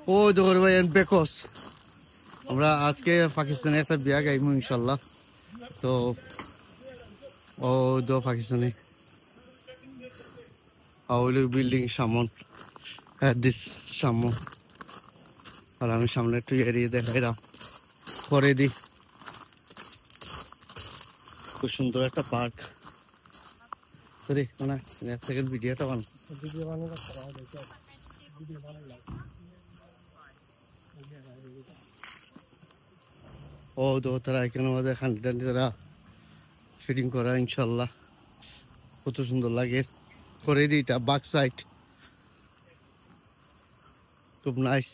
ও দেখো ভাই বেকস আমরা আজকে পাকিস্তানে একটা বিয়া গাইবো ইনশাল্লাহ তো ও দো পাকিস্তানি আউলি বিল্ডিং সামন দিস সামন আর আমি সামনে একটু এরিয়ে দেখাইলাম পরে দি খুব সুন্দর একটা পার্ক সরি মানে এক সেকেন্ড ভিডিওটা বান ও তো তারা এখানে আমাদের খান্তি টান্তি তারা ফিটিং করা ইনশাল্লাহ কত সুন্দর লাগে করে দিই এটা বাক সাইড খুব নাইস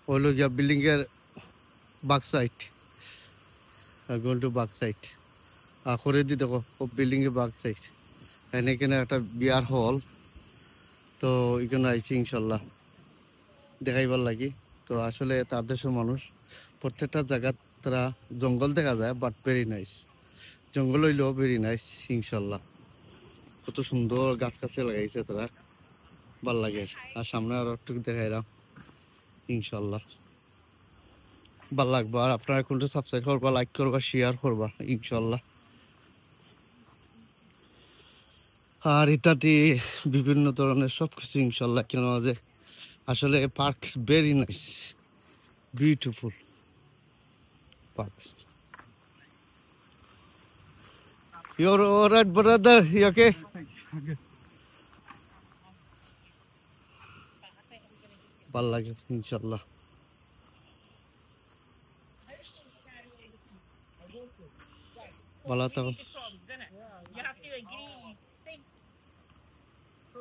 হলো গিয়া বিল্ডিং এর বাক সাইড গোল টু বাক সাইড করে দি দেখো বিল্ডিং এর বাক সাইড এখানে একটা বিয়ার হল তো এখানে আইছি ইনশাল্লাহ দেখাইবার লাগি তো আসলে তার দেশের মানুষ প্রত্যেকটা জায়গা তারা জঙ্গল দেখা যায় বাট ভেরি নাইস জঙ্গল হইলেও ভেরি নাইস ইনশাল্লাহ কত সুন্দর গাছ কাছে লাগাইছে তারা ভাল লাগে আর সামনে আরো একটু দেখাইলাম ইনশাল্লাহ ভাল লাগবে আর আপনারা কোনটা সাবস্ক্রাইব করবা লাইক করবা শেয়ার করবা ইনশাল্লাহ আর ইত্যাদি বিভিন্ন ধরনের সবকিছু ইনশাল্লাহ কেন যে আসলে park very nice beautiful park You're all right, brother. You okay? ভাল লাগে ইনশাল্লাহ ভালো থাকুন You have to agree. So,